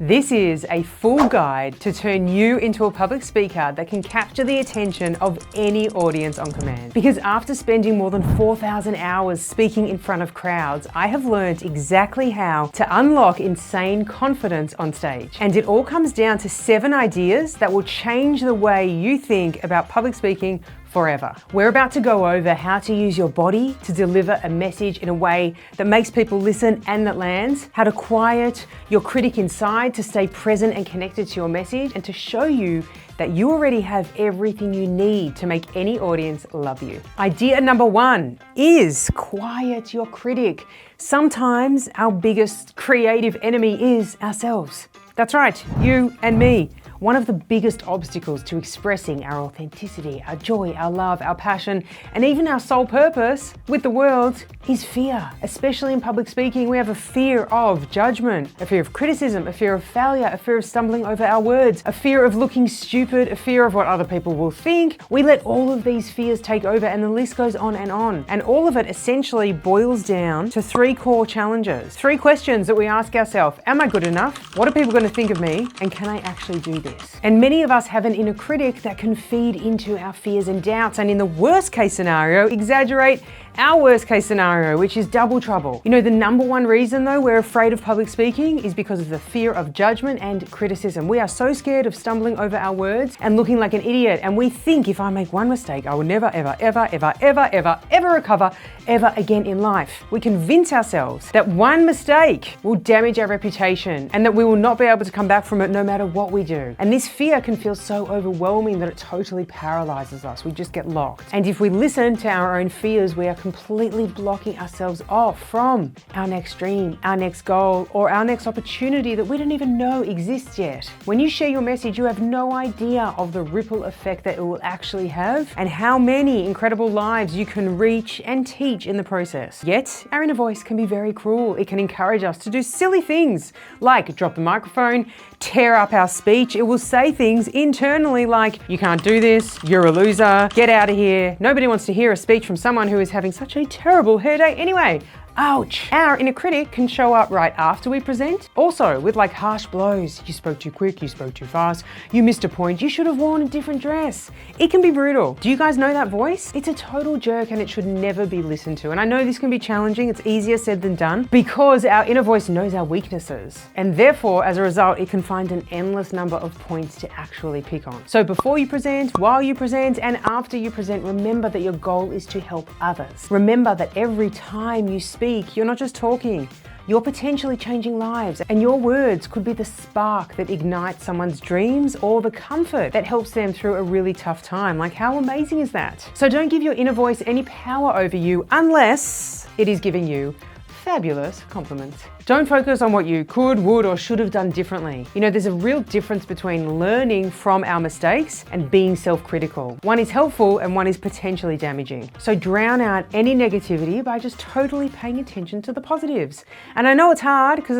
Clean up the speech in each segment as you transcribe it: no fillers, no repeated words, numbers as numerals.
This is a full guide to turn you into a public speaker that can capture the attention of any audience on command. Because after spending more than 4,000 hours speaking in front of crowds, I have learned exactly how to unlock insane confidence on stage. And it all comes down to 7 ideas that will change the way you think about public speaking forever. We're about to go over how to use your body to deliver a message in a way that makes people listen and that lands, how to quiet your critic inside to stay present and connected to your message, and to show you that you already have everything you need to make any audience love you. Idea number 1 is quiet your critic. Sometimes our biggest creative enemy is ourselves. That's right, you and me. One of the biggest obstacles to expressing our authenticity, our joy, our love, our passion, and even our sole purpose with the world is fear. Especially in public speaking, we have a fear of judgment, a fear of criticism, a fear of failure, a fear of stumbling over our words, a fear of looking stupid, a fear of what other people will think. We let all of these fears take over, and the list goes on. And all of it essentially boils down to 3 core challenges. 3 questions that we ask ourselves. Am I good enough? What are people going to think of me? And can I actually do this? And many of us have an inner critic that can feed into our fears and doubts, and in the worst case scenario, exaggerate our worst case scenario, which is double trouble. You know, the number 1 reason though we're afraid of public speaking is because of the fear of judgment and criticism. We are so scared of stumbling over our words and looking like an idiot, and we think if I make one mistake, I will never, ever recover ever again in life. We convince ourselves that one mistake will damage our reputation and that we will not be able to come back from it no matter what we do. And this fear can feel so overwhelming that it totally paralyzes us. We just get locked. And if we listen to our own fears, we are completely blocking ourselves off from our next dream, our next goal, or our next opportunity that we don't even know exists yet. When you share your message, you have no idea of the ripple effect that it will actually have and how many incredible lives you can reach and teach in the process. Yet, our inner voice can be very cruel. It can encourage us to do silly things like drop the microphone, tear up our speech. It will say things internally like, you can't do this, you're a loser, get out of here. Nobody wants to hear a speech from someone who is having such a terrible headache anyway. Ouch! Our inner critic can show up right after we present, also with like harsh blows. You spoke too quick, you spoke too fast, you missed a point, you should have worn a different dress. It can be brutal. Do you guys know that voice? It's a total jerk and it should never be listened to. And I know this can be challenging, it's easier said than done, because our inner voice knows our weaknesses. And therefore, as a result, it can find an endless number of points to actually pick on. So before you present, while you present, and after you present, remember that your goal is to help others. Remember that every time you speak, you're not just talking, you're potentially changing lives, and your words could be the spark that ignites someone's dreams or the comfort that helps them through a really tough time. Like, how amazing is that? So don't give your inner voice any power over you unless it is giving you fabulous compliments. Don't focus on what you could, would, or should have done differently. You know, there's a real difference between learning from our mistakes and being self-critical. One is helpful and one is potentially damaging. So drown out any negativity by just totally paying attention to the positives. And I know it's hard because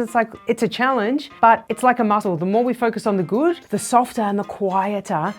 it's a challenge, but it's like a muscle. The more we focus on the good, the softer and the quieter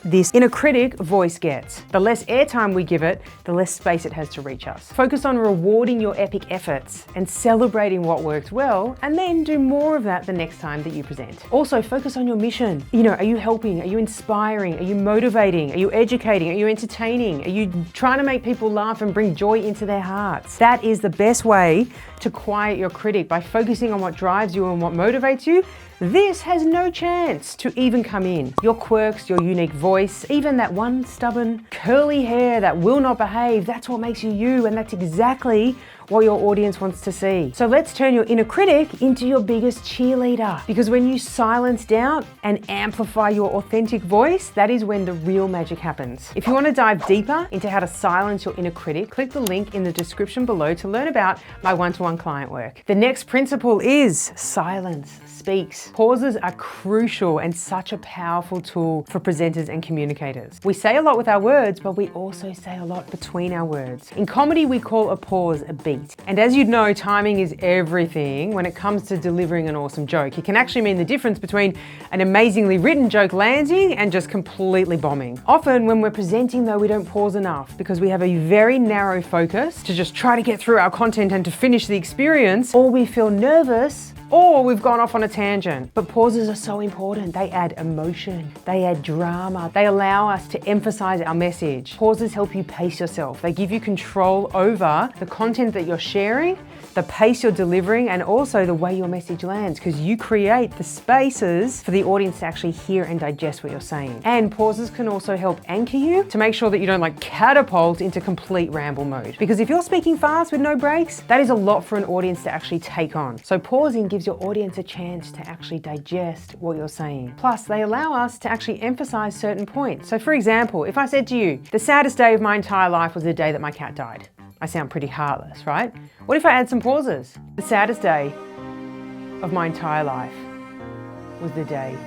this inner critic voice gets. The less airtime we give it, the less space it has to reach us. Focus on rewarding your epic efforts and celebrating what worked well, and then do more of that the next time that you present. Also, focus on your mission. You know, are you helping? Are you inspiring? Are you motivating? Are you educating? Are you entertaining? Are you trying to make people laugh and bring joy into their hearts? That is the best way to quiet your critic, by focusing on what drives you and what motivates you. This has no chance to even come in. Your quirks, your unique voice, even that one stubborn curly hair that will not behave, that's what makes you you, and that's exactly what your audience wants to see. So let's turn your inner critic into your biggest cheerleader, because when you silence doubt and amplify your authentic voice, that is when the real magic happens. If you want to dive deeper into how to silence your inner critic, click the link in the description below to learn about my one-to-one client work. The next principle is silence speaks. Pauses are crucial and such a powerful tool for presenters and communicators. We say a lot with our words, but we also say a lot between our words. In comedy, we call a pause a beat. And as you'd know, timing is everything when it comes to delivering an awesome joke. It can actually mean the difference between an amazingly written joke landing and just completely bombing. Often when we're presenting though, we don't pause enough because we have a very narrow focus to just try to get through our content and to finish the experience, or we feel nervous or we've gone off on a tangent. But pauses are so important. They add emotion, they add drama, they allow us to emphasize our message. Pauses help you pace yourself. They give you control over the content that you're sharing, the pace you're delivering, and also the way your message lands, because you create the spaces for the audience to actually hear and digest what you're saying. And pauses can also help anchor you to make sure that you don't like catapult into complete ramble mode. Because if you're speaking fast with no breaks, that is a lot for an audience to actually take on. So pausing gives your audience a chance to actually digest what you're saying. Plus, they allow us to actually emphasize certain points. So for example, if I said to you, the saddest day of my entire life was the day that my cat died. I sound pretty heartless, right? What if I add some pauses? The saddest day of my entire life was the day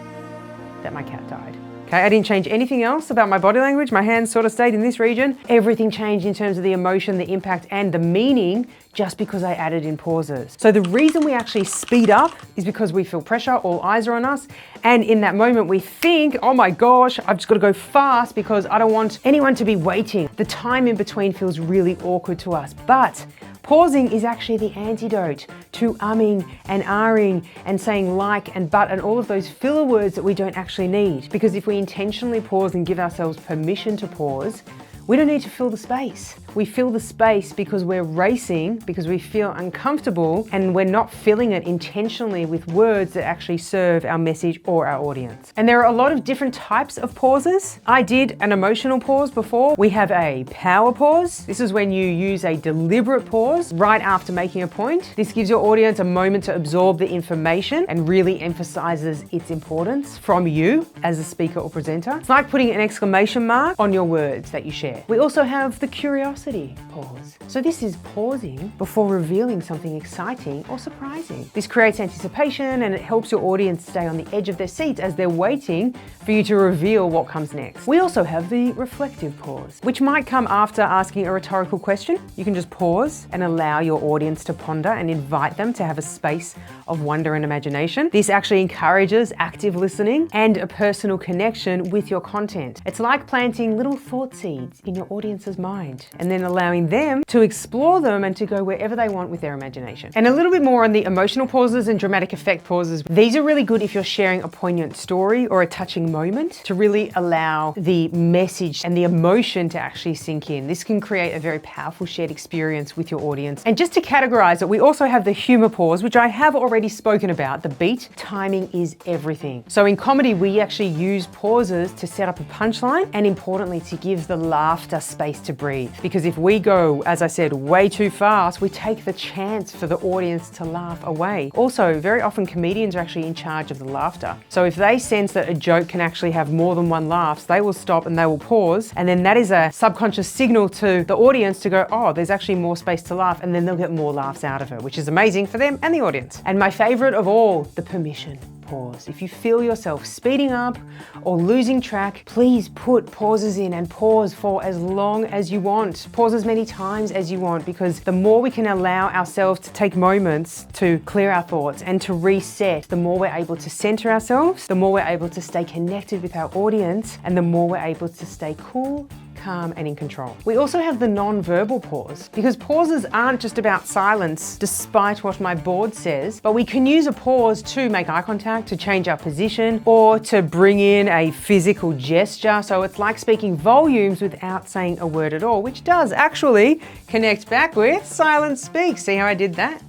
that my cat died. Okay, I didn't change anything else about my body language. My hands sort of stayed in this region. Everything changed in terms of the emotion, the impact, and the meaning just because I added in pauses. So the reason we actually speed up is because we feel pressure, all eyes are on us. And in that moment we think, oh my gosh, I've just got to go fast because I don't want anyone to be waiting. The time in between feels really awkward to us. But pausing is actually the antidote to umming and ahhing and saying like and but and all of those filler words that we don't actually need. Because if we intentionally pause and give ourselves permission to pause, we don't need to fill the space. We fill the space because we're racing, because we feel uncomfortable, and we're not filling it intentionally with words that actually serve our message or our audience. And there are a lot of different types of pauses. I did an emotional pause before. We have a power pause. This is when you use a deliberate pause right after making a point. This gives your audience a moment to absorb the information and really emphasizes its importance from you as a speaker or presenter. It's like putting an exclamation mark on your words that you share. We also have the curiosity pause. So this is pausing before revealing something exciting or surprising. This creates anticipation and it helps your audience stay on the edge of their seats as they're waiting for you to reveal what comes next. We also have the reflective pause, which might come after asking a rhetorical question. You can just pause and allow your audience to ponder and invite them to have a space of wonder and imagination. This actually encourages active listening and a personal connection with your content. It's like planting little thought seeds in your audience's mind and then allowing them to explore them and to go wherever they want with their imagination. And a little bit more on the emotional pauses and dramatic effect pauses. These are really good if you're sharing a poignant story or a touching moment to really allow the message and the emotion to actually sink in. This can create a very powerful shared experience with your audience. And just to categorize it, we also have the humor pause, which I have already spoken about. The beat, timing is everything. So in comedy, we actually use pauses to set up a punchline and importantly, to give the laughter space to breathe. Because if we go, as I said, way too fast, we take the chance for the audience to laugh away. Also, very often comedians are actually in charge of the laughter. So if they sense that a joke can actually have more than one laugh, they will stop and they will pause. And then that is a subconscious signal to the audience to go, oh, there's actually more space to laugh. And then they'll get more laughs out of it, which is amazing for them and the audience. And my favorite of all, the permission pause. If you feel yourself speeding up or losing track, please put pauses in and pause for as long as you want. Pause as many times as you want, because the more we can allow ourselves to take moments to clear our thoughts and to reset, the more we're able to center ourselves, the more we're able to stay connected with our audience, and the more we're able to stay cool, calm, and in control. We also have the non-verbal pause, because pauses aren't just about silence, despite what my board says, but we can use a pause to make eye contact, to change our position, or to bring in a physical gesture. So it's like speaking volumes without saying a word at all, which does actually connect back with silent speak. See how I did that?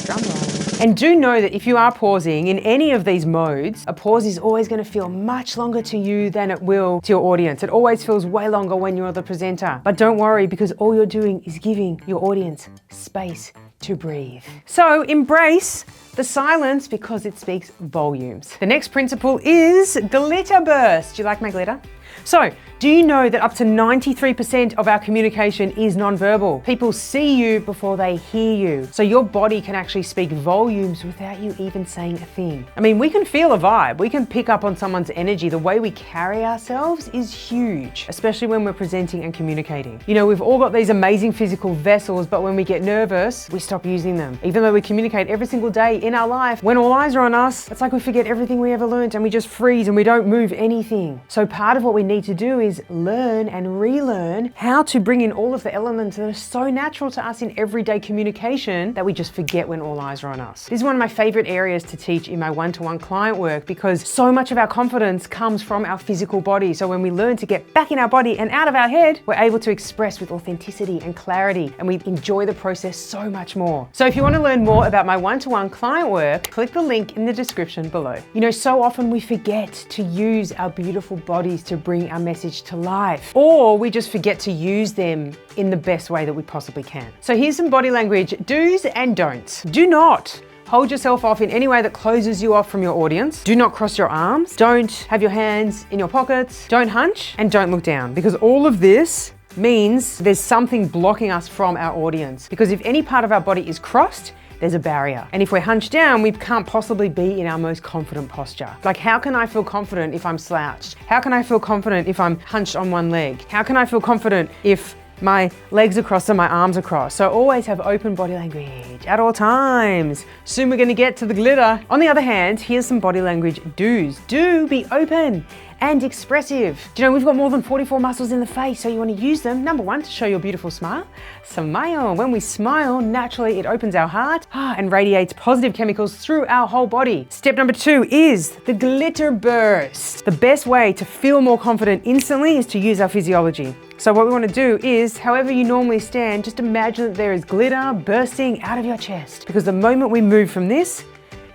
Drum roll. And do know that if you are pausing in any of these modes, a pause is always going to feel much longer to you than it will to your audience. It always feels way longer when you're the presenter. But don't worry, because all you're doing is giving your audience space to breathe. So embrace the silence because it speaks volumes. The next principle is glitter burst. Do you like my glitter? So, do you know that up to 93% of our communication is nonverbal? People see you before they hear you. So your body can actually speak volumes without you even saying a thing. I mean, we can feel a vibe. We can pick up on someone's energy. The way we carry ourselves is huge, especially when we're presenting and communicating. You know, we've all got these amazing physical vessels, but when we get nervous, we stop using them. Even though we communicate every single day in our life, when all eyes are on us, it's like we forget everything we ever learned and we just freeze and we don't move anything. So part of what we need to do is learn and relearn how to bring in all of the elements that are so natural to us in everyday communication that we just forget when all eyes are on us. This is one of my favorite areas to teach in my one-to-one client work because so much of our confidence comes from our physical body. So when we learn to get back in our body and out of our head, we're able to express with authenticity and clarity, and we enjoy the process so much more. So if you want to learn more about my one-to-one client work, click the link in the description below. You know, so often we forget to use our beautiful bodies to bring our message to life, or we just forget to use them in the best way that we possibly can. So here's some body language do's and don'ts. Do not hold yourself off in any way that closes you off from your audience. Do not cross your arms. Don't have your hands in your pockets. Don't hunch and don't look down, because all of this means there's something blocking us from our audience. Because if any part of our body is crossed, there's a barrier. And if we're hunched down, we can't possibly be in our most confident posture. Like, how can I feel confident if I'm slouched? How can I feel confident if I'm hunched on one leg? How can I feel confident if my legs are crossed and my arms are crossed? So always have open body language at all times. Soon we're gonna get to the glitter. On the other hand, here's some body language do's. Do be open and expressive. Do you know, we've got more than 44 muscles in the face, so you want to use them. Number one, to show your beautiful smile. Smile. When we smile, naturally it opens our heart and radiates positive chemicals through our whole body. Step number two is the glitter burst. The best way to feel more confident instantly is to use our physiology. So what we want to do is, however you normally stand, just imagine that there is glitter bursting out of your chest. Because the moment we move from this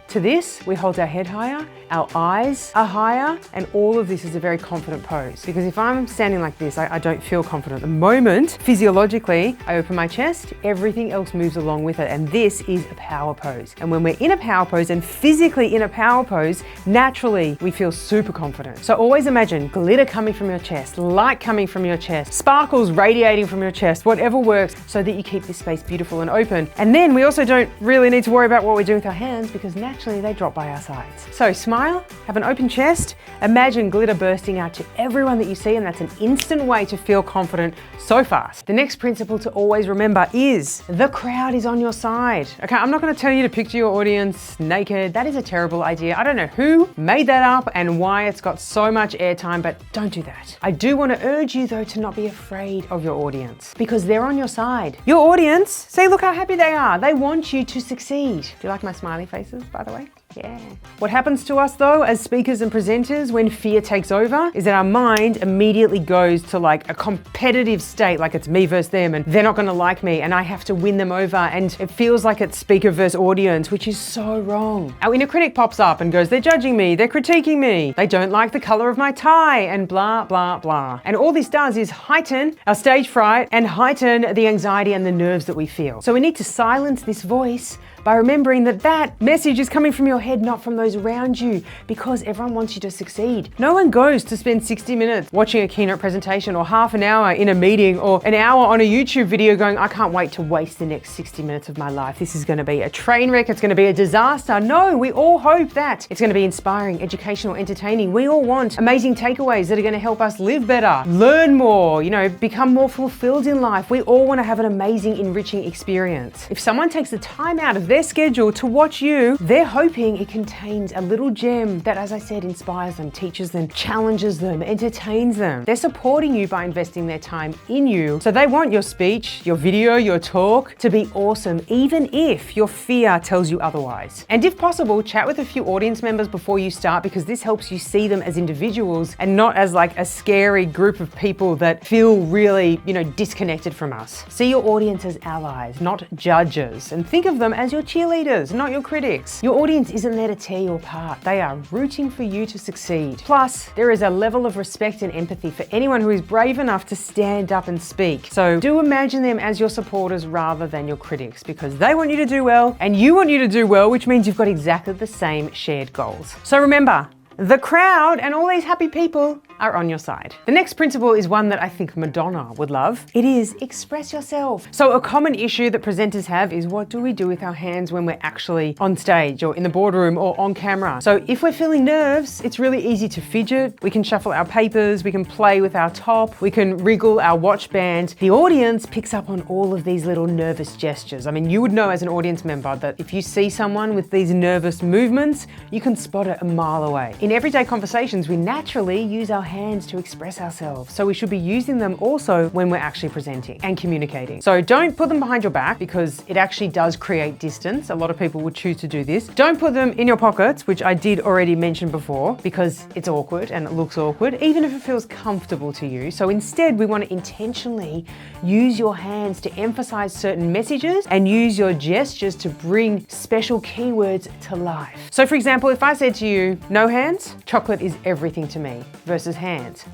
to this, we hold our head higher, our eyes are higher, and all of this is a very confident pose. Because if I'm standing like this, I don't feel confident. The moment, physiologically, I open my chest, everything else moves along with it, and this is a power pose. And when we're in a power pose and physically in a power pose, naturally, we feel super confident. So always imagine glitter coming from your chest, light coming from your chest, sparkles radiating from your chest, whatever works, so that you keep this space beautiful and open. And then we also don't really need to worry about what we do with our hands, because naturally they drop by our sides. So smile, have an open chest, imagine glitter bursting out to everyone that you see, and that's an instant way to feel confident so fast. The next principle to always remember is the crowd is on your side. Okay, I'm not going to tell you to picture your audience naked. That is a terrible idea. I don't know who made that up and why it's got so much airtime, but don't do that. I do want to urge you though to not be afraid of your audience, because they're on your side. Your audience, see, look how happy they are. They want you to succeed. Do you like my smiley faces, by the way? Yeah. What happens to us though, as speakers and presenters, when fear takes over, is that our mind immediately goes to like a competitive state, like it's me versus them and they're not gonna like me and I have to win them over, and it feels like it's speaker versus audience, which is so wrong. Our inner critic pops up and goes, they're judging me, they're critiquing me, they don't like the color of my tie, and blah, blah, blah. And all this does is heighten our stage fright and heighten the anxiety and the nerves that we feel. So we need to silence this voice by remembering that that message is coming from your head, not from those around you, because everyone wants you to succeed. No one goes to spend 60 minutes watching a keynote presentation, or half an hour in a meeting, or an hour on a YouTube video going, I can't wait to waste the next 60 minutes of my life. This is gonna be a train wreck, it's gonna be a disaster. No, we all hope that it's gonna be inspiring, educational, entertaining. We all want amazing takeaways that are gonna help us live better, learn more, you know, become more fulfilled in life. We all wanna have an amazing, enriching experience. If someone takes the time out of their schedule to watch you, they're hoping it contains a little gem that, as I said, inspires them, teaches them, challenges them, entertains them. They're supporting you by investing their time in you. So they want your speech, your video, your talk to be awesome, even if your fear tells you otherwise. And if possible, chat with a few audience members before you start, because this helps you see them as individuals and not as like a scary group of people that feel really, you know, disconnected from us. See your audience as allies, not judges, and think of them as your cheerleaders, not your critics. Your audience isn't there to tear you apart. They are rooting for you to succeed. Plus, there is a level of respect and empathy for anyone who is brave enough to stand up and speak. So do imagine them as your supporters rather than your critics, because they want you to do well and you want you to do well, which means you've got exactly the same shared goals. So remember, the crowd and all these happy people, are on your side. The next principle is one that I think Madonna would love. It is express yourself. So a common issue that presenters have is, what do we do with our hands when we're actually on stage or in the boardroom or on camera? So if we're feeling nerves, it's really easy to fidget. We can shuffle our papers, we can play with our top, we can wriggle our watch band. The audience picks up on all of these little nervous gestures. I mean, you would know as an audience member that if you see someone with these nervous movements, you can spot it a mile away. In everyday conversations, we naturally use our hands to express ourselves. So we should be using them also when we're actually presenting and communicating. So don't put them behind your back because it actually does create distance. A lot of people would choose to do this. Don't put them in your pockets, which I did already mention before, because it's awkward and it looks awkward, even if it feels comfortable to you. So instead, we want to intentionally use your hands to emphasize certain messages and use your gestures to bring special keywords to life. So for example, if I said to you, no hands, chocolate is everything to me, versus hands,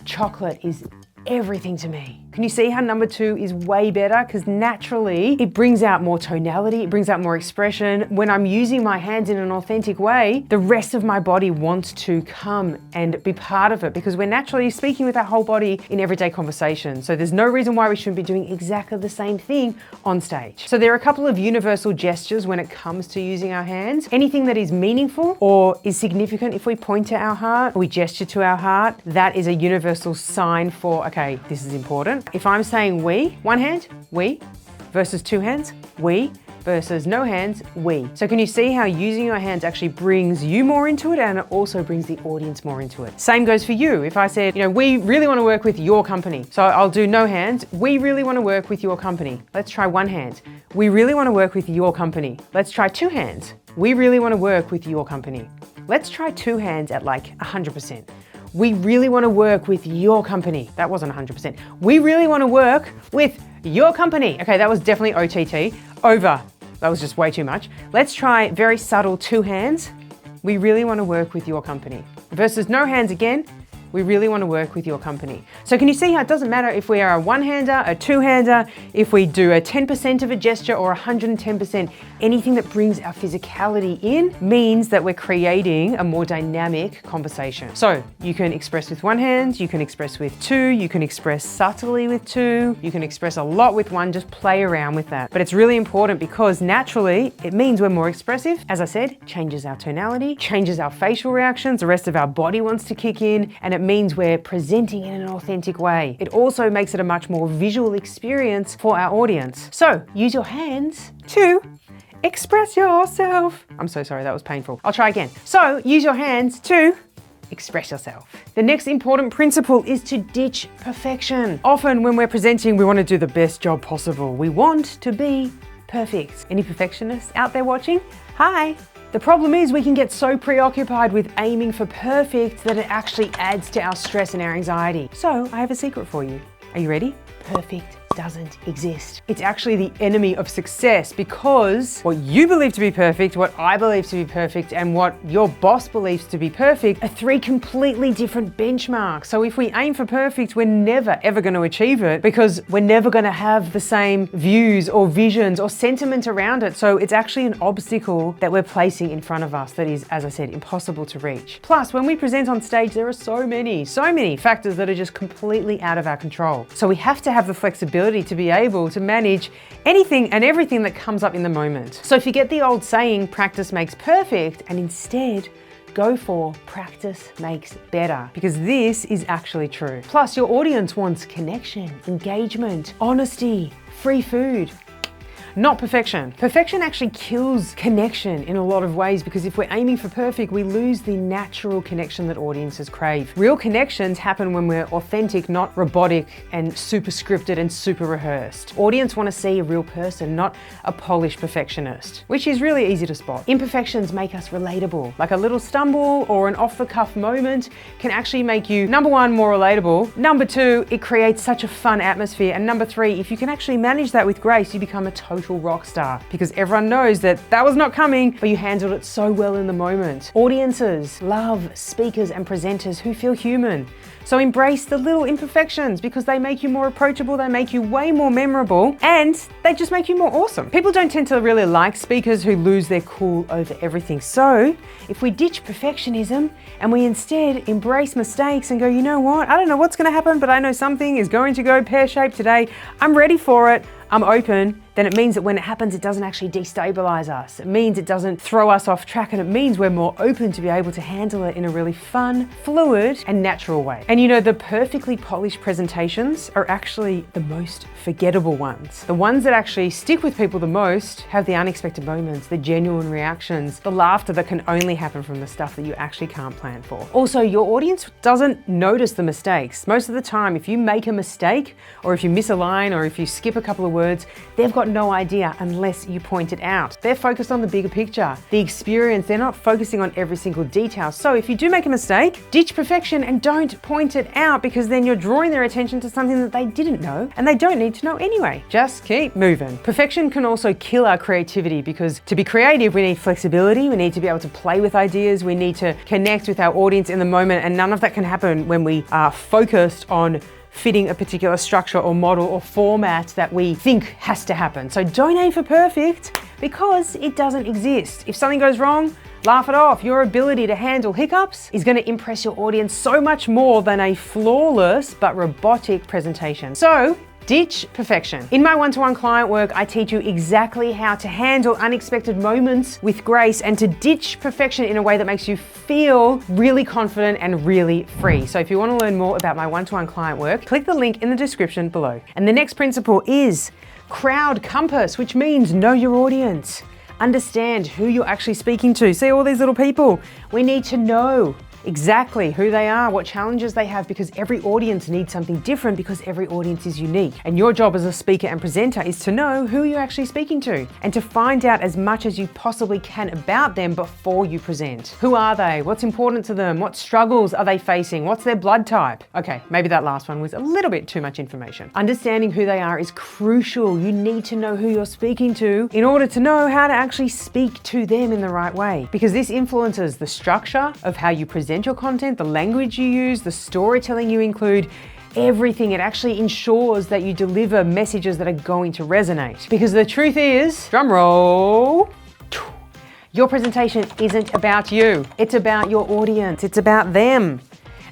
chocolate is everything to me. Can you see how number 2 is way better? Because naturally it brings out more tonality, it brings out more expression. When I'm using my hands in an authentic way, the rest of my body wants to come and be part of it, because we're naturally speaking with our whole body in everyday conversation. So there's no reason why we shouldn't be doing exactly the same thing on stage. So there are a couple of universal gestures when it comes to using our hands. Anything that is meaningful or is significant, if we point to our heart, or we gesture to our heart, that is a universal sign for, okay, this is important. If I'm saying we, one hand, we, versus two hands, we, versus no hands, we. So can you see how using your hands actually brings you more into it, and it also brings the audience more into it? Same goes for you. If I said, we really want to work with your company. So I'll do no hands. We really want to work with your company. Let's try one hand. We really want to work with your company. Let's try two hands. We really want to work with your company. Let's try two hands at like 100%. We really want to work with your company. That wasn't 100%. We really want to work with your company. Okay, that was definitely OTT. Over. That was just way too much. Let's try very subtle two hands. We really want to work with your company. Versus no hands again. We really want to work with your company. So can you see how it doesn't matter if we are a one-hander, a two-hander, if we do a 10% of a gesture or 110%, anything that brings our physicality in means that we're creating a more dynamic conversation. So you can express with one hand, you can express with two, you can express subtly with two, you can express a lot with one, just play around with that. But it's really important because naturally it means we're more expressive. As I said, changes our tonality, changes our facial reactions, the rest of our body wants to kick in, and it means we're presenting in an authentic way. It also makes it a much more visual experience for our audience. So use your hands to express yourself. I'm so sorry, that was painful. I'll try again. So use your hands to express yourself. The next important principle is to ditch perfection. Often when we're presenting, we want to do the best job possible. We want to be perfect. Any perfectionists out there watching? Hi. The problem is we can get so preoccupied with aiming for perfect that it actually adds to our stress and our anxiety. So I have a secret for you. Are you ready? Perfect doesn't exist. It's actually the enemy of success, because what you believe to be perfect, what I believe to be perfect, and what your boss believes to be perfect are three completely different benchmarks. So if we aim for perfect, we're never ever going to achieve it, because we're never going to have the same views or visions or sentiment around it. So it's actually an obstacle that we're placing in front of us that is, as I said, impossible to reach. Plus, when we present on stage, there are so many factors that are just completely out of our control. So we have to have the flexibility to be able to manage anything and everything that comes up in the moment. So forget the old saying, practice makes perfect, and instead go for practice makes better, because this is actually true. Plus, your audience wants connection, engagement, honesty, free food. Not perfection. Perfection actually kills connection in a lot of ways, because if we're aiming for perfect, we lose the natural connection that audiences crave. Real connections happen when we're authentic, not robotic and super scripted and super rehearsed. Audience want to see a real person, not a polished perfectionist, which is really easy to spot. Imperfections make us relatable. Like a little stumble or an off-the-cuff moment can actually make you, number one, more relatable. Number two, it creates such a fun atmosphere. And number three, if you can actually manage that with grace, you become a total total rock star because everyone knows that that was not coming, but you handled it so well in the moment. Audiences love speakers and presenters who feel human. So embrace the little imperfections because they make you more approachable, they make you way more memorable, and they just make you more awesome. People don't tend to really like speakers who lose their cool over everything. So if we ditch perfectionism and we instead embrace mistakes and go, you know what, I don't know what's going to happen, but I know something is going to go pear-shaped today. I'm ready for it. I'm open. Then it means that when it happens, it doesn't actually destabilize us. It means it doesn't throw us off track, and it means we're more open to be able to handle it in a really fun, fluid, and natural way. And you know, the perfectly polished presentations are actually the most forgettable ones. The ones that actually stick with people the most have the unexpected moments, the genuine reactions, the laughter that can only happen from the stuff that you actually can't plan for. Also, your audience doesn't notice the mistakes. Most of the time, if you make a mistake, or if you miss a line, or if you skip a couple of words, they've got no idea unless you point it out. They're focused on the bigger picture, the experience. They're not focusing on every single detail. So if you do make a mistake, ditch perfection and don't point it out, because then you're drawing their attention to something that they didn't know and they don't need to know anyway. Just keep moving. Perfection can also kill our creativity, because to be creative, we need flexibility. We need to be able to play with ideas. We need to connect with our audience in the moment. And none of that can happen when we are focused on fitting a particular structure or model or format that we think has to happen. So don't aim for perfect, because it doesn't exist. If something goes wrong, laugh it off. Your ability to handle hiccups is going to impress your audience so much more than a flawless but robotic presentation. So ditch perfection. In my one-to-one client work, I teach you exactly how to handle unexpected moments with grace and to ditch perfection in a way that makes you feel really confident and really free. So if you want to learn more about my one-to-one client work, click the link in the description below. And the next principle is crowd compass, which means know your audience. Understand who you're actually speaking to. See all these little people? We need to know exactly who they are, what challenges they have, because every audience needs something different, because every audience is unique. And your job as a speaker and presenter is to know who you're actually speaking to and to find out as much as you possibly can about them before you present. Who are they? What's important to them? What struggles are they facing? What's their blood type? Okay, maybe that last one was a little bit too much information. Understanding who they are is crucial. You need to know who you're speaking to in order to know how to actually speak to them in the right way, because this influences the structure of how you present your content, the language you use, the storytelling you include, everything. It actually ensures that you deliver messages that are going to resonate. Because the truth is, drum roll, your presentation isn't about you. It's about your audience. It's about them.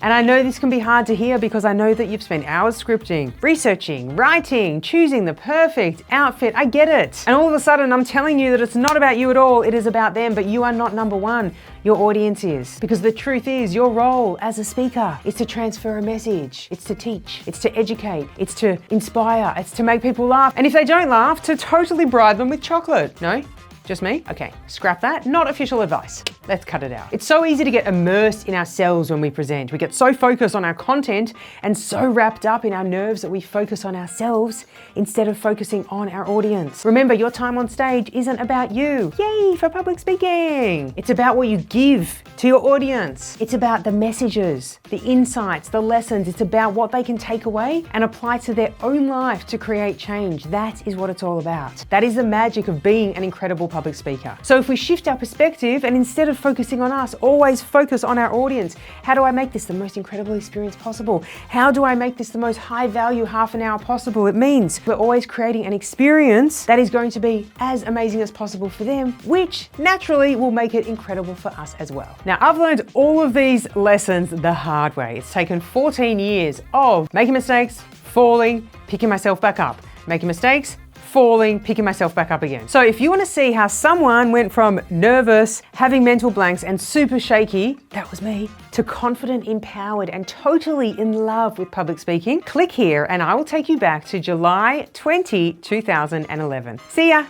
And I know this can be hard to hear, because I know that you've spent hours scripting, researching, writing, choosing the perfect outfit. I get it. And all of a sudden I'm telling you that it's not about you at all. It is about them, but you are not number one. Your audience is. Because the truth is, your role as a speaker is to transfer a message. It's to teach. It's to educate. It's to inspire. It's to make people laugh. And if they don't laugh, to totally bribe them with chocolate. No? Just me? Okay, scrap that. Not official advice. Let's cut it out. It's so easy to get immersed in ourselves when we present. We get so focused on our content and so wrapped up in our nerves that we focus on ourselves instead of focusing on our audience. Remember, your time on stage isn't about you. Yay for public speaking. It's about what you give to your audience. It's about the messages, the insights, the lessons. It's about what they can take away and apply to their own life to create change. That is what it's all about. That is the magic of being an incredible public speaker. So if we shift our perspective and instead of focusing on us, always focus on our audience. How do I make this the most incredible experience possible? How do I make this the most high value half an hour possible? It means we're always creating an experience that is going to be as amazing as possible for them, which naturally will make it incredible for us as well. Now, I've learned all of these lessons the hard way. It's taken 14 years of making mistakes, falling, picking myself back up, making mistakes, falling, picking myself back up again. So if you want to see how someone went from nervous, having mental blanks and super shaky, that was me, to confident, empowered and totally in love with public speaking, click here and I will take you back to July 2011. See ya.